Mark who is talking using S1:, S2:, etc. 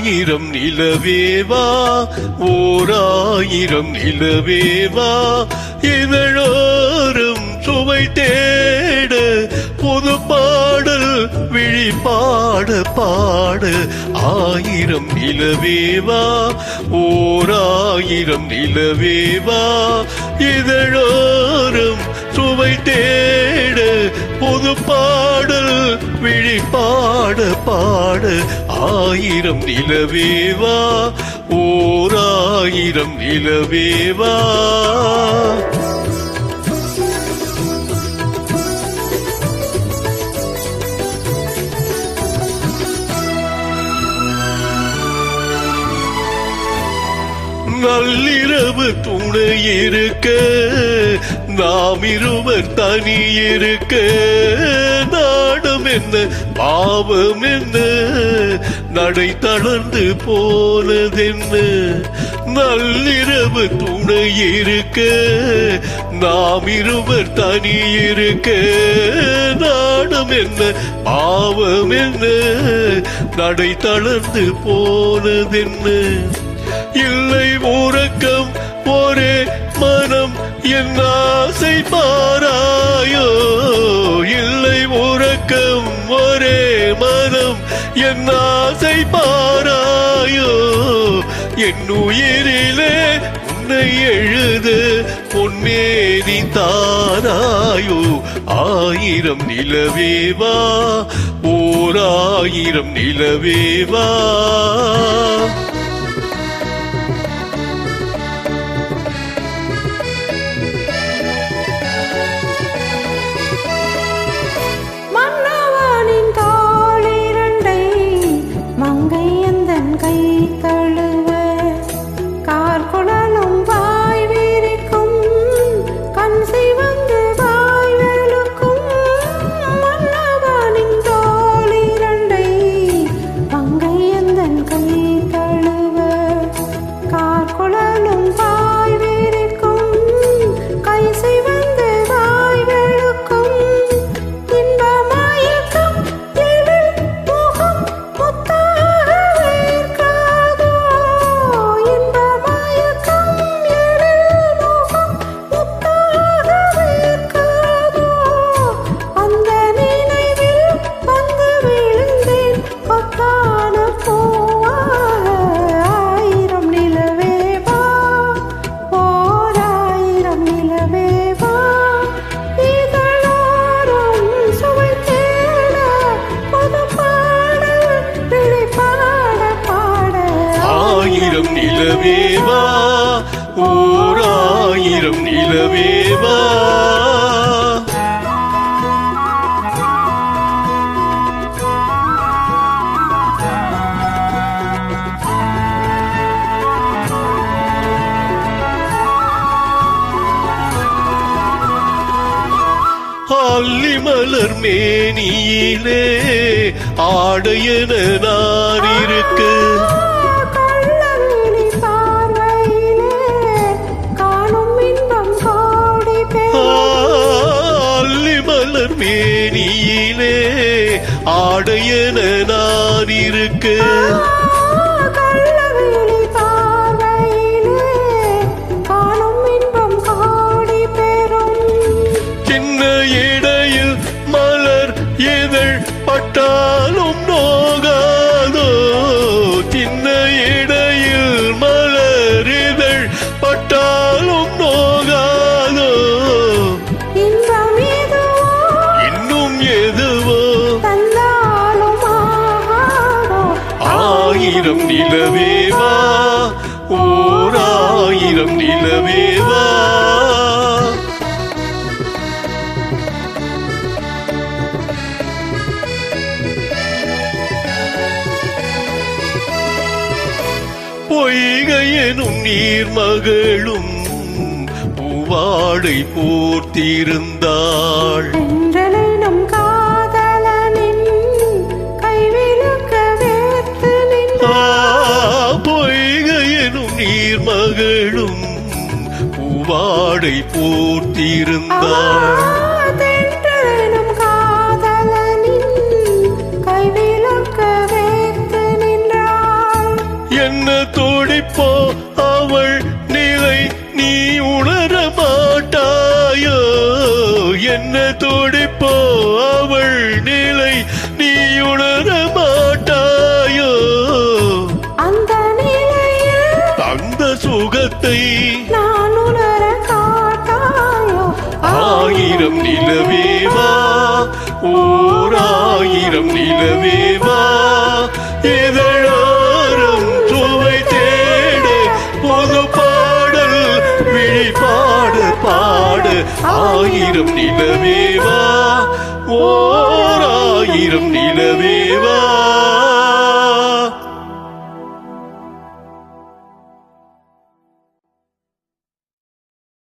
S1: ஆயிரம் நிலவேவா ஓர் ஆயிரம் நிலவேவா இதழோரும் சுவை தேட புது பாடல் விழி பாட பாட ஆயிரம் நிலவேவா ஓர் ஆயிரம் நிலவேவா இதழோரும் சுவை தேட புது பாடல் விழி பாட பாட ஆயிரம் நிலவேவா ஓர் ஆயிரம் நிலவேவா நள்ளிரவு துணை இருக்க நாம் இருவர் தனி இருக்க நாடம் என்ன பாவம் என்ன நடை தளர்ந்து போனதென்ன நள்ளிரவு துணை இருக்க நாம் இருவர் தனி இருக்க நாடம் என்ன பாவம் என்ன நடை தளர்ந்து போனதென்ன இல்லை உறக்கம் ஒரே மனம் என் ஆசை பாராயோ இல்லை உறக்கம் ஒரே மனம் என் ஆசை பாராயோ என் உயிரிலே உன்னை எழுத பொன்மேனி தாராயோ ஆயிரம் நிலவேவா ஓர் ஆயிரம் நிலவேவா நிலவேவா ஓர் ஆயிரம் நிலவேவா அல்லி மலர் மேனியிலே ஆடையன நான் இருக்க மேனியிலே ஆடையன நான் இருக்க சின்ன இடையில் மலர் இதழ் பட்டாலும் நோகாதோ சின்ன இடையில் மலர் இதழ் பட்டாலும் நோகாதோ ஆயிரம் நிலவேவா ஓர் ஆயிரம் நிலவேவா பொய்கையெனும் நீர் மகளும் பூவாடை போர்த்திருந்தாள் பொய்கையெனும் நீர் மகளும் பூவாடை போர்த்திருந்தாள் உள்ளத்தை
S2: நான் உணர காட்டாயோ
S1: ஆயிரம் நிலவேவா ஓர் ஆயிரம் நிலவேவா இதழாரம் சுவை தேட பொது பாடல் விழிபாடு பாடு ஆயிரம் நிலவேவா ஓர் ஆயிரம் நிலவேவா